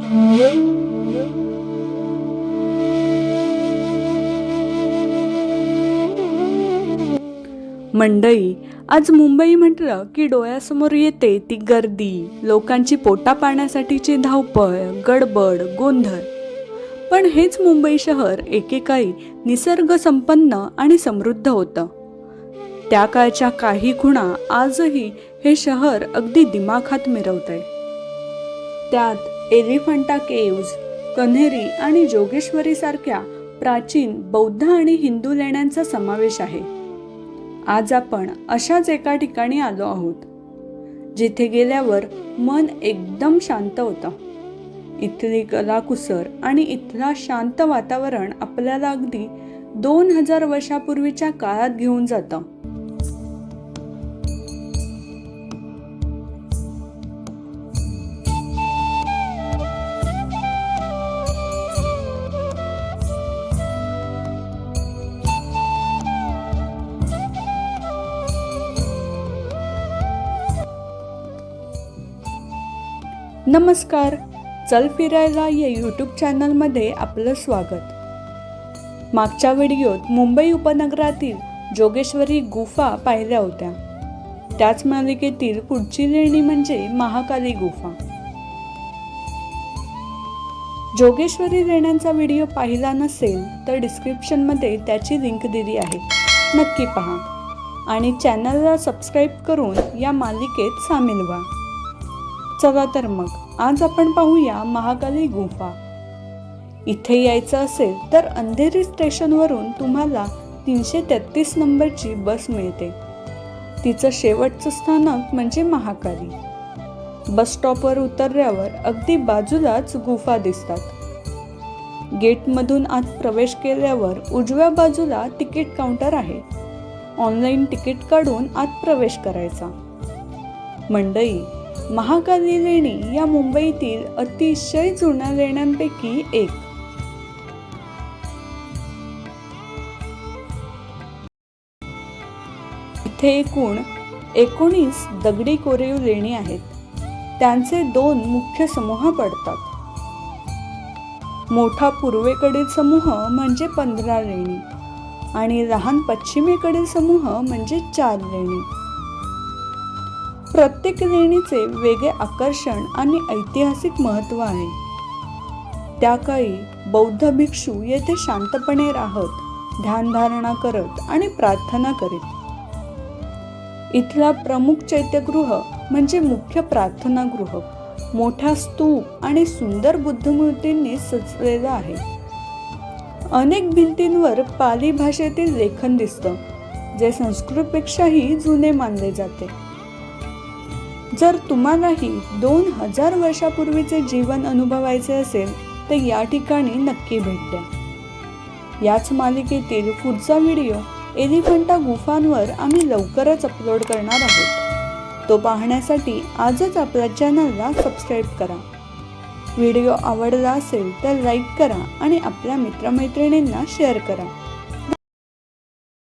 मंडई, आज मुंबई म्हटलं की डोळ्यासमोर येते ती गर्दी, लोकांची पोटा पाण्यासाठीची धावपळ, गडबड, गोंधळ. पण हेच मुंबई शहर एकेकाळी निसर्ग संपन्न आणि समृद्ध होतं. त्या काळच्या काही खुणा आजही हे शहर अगदी दिमाखात मिरवतंय. त्यात एलिफंटा केव्ज, कन्हेरी आणि जोगेश्वरी सारख्या प्राचीन बौद्ध आणि हिंदू लेण्यांचा समावेश आहे. आज आपण अशाच एका ठिकाणी आलो आहोत, जिथे गेल्यावर मन एकदम शांत होतं. इथली कलाकुसर आणि इथला शांत वातावरण आपल्याला अगदी 2000 वर्षापूर्वीच्या काळात घेऊन जातं. नमस्कार, चल फिरायला या यूट्यूब चॅनलमध्ये आपलं स्वागत. मागच्या व्हिडिओत मुंबई उपनगरातील जोगेश्वरी गुफा पाहिल्या होत्या. त्याच मालिकेतील पुढची लेणी म्हणजे महाकाली गुफा. जोगेश्वरी लेण्यांचा व्हिडिओ पाहिला नसेल तर डिस्क्रिप्शनमध्ये त्याची लिंक दिली आहे, नक्की पहा आणि चॅनलला सबस्क्राईब करून या मालिकेत सामील व्हा. चला तर मग आज आपण पाहूया महाकाली गुफा. इथे यायचं असेल तर अंधेरी स्टेशनवरून तुम्हाला 333 नंबरची बस मिळते. तिचं शेवटचं स्थानक म्हणजे महाकाली. बस स्टॉपवर उतरल्यावर अगदी बाजूलाच गुफा दिसतात. गेटमधून आत प्रवेश केल्यावर उजव्या बाजूला तिकीट काउंटर आहे. ऑनलाईन तिकीट काढून आत प्रवेश करायचा. मंडई, महाकाली लेणी या मुंबईतील अतिशय जुन्या लेण्यांपैकी एक. इथे एकूण 19 दगडी कोरीव लेणी आहेत. त्यांचे 2 मुख्य समूह पडतात. मोठा पूर्वेकडील समूह म्हणजे 15 लेणी आणि लहान पश्चिमेकडील समूह म्हणजे 4 लेणी. प्रत्येक लेणीचे वेगळे आकर्षण आणि ऐतिहासिक महत्त्व आहे. त्या काळी बौद्ध भिक्षू येथे शांतपणे राहत, ध्यानधारणा करत आणि प्रार्थना करीत. इथला प्रमुख चैत्यगृह म्हणजे मुख्य प्रार्थनागृह मोठ्या स्तूप आणि सुंदर बुद्धमूर्तींनी सजलेला आहे. अनेक भिंतींवर पाली भाषेतील लेखन दिसतं, जे संस्कृतपेक्षाही जुने मानले जाते. जर तुम्हालाही 2000 वर्षापूर्वीचे जीवन अनुभवायचे असेल तर या ठिकाणी नक्की भेट द्या. याच मालिकेतील पुढचा व्हिडिओ एलिफंटा गुफांवर आम्ही लवकरच अपलोड करणार आहोत. तो पाहण्यासाठी आजच आपल्या चॅनलला सबस्क्राईब करा. व्हिडिओ आवडला असेल तर लाईक करा आणि आपल्या मित्रमैत्रिणींना शेअर करा.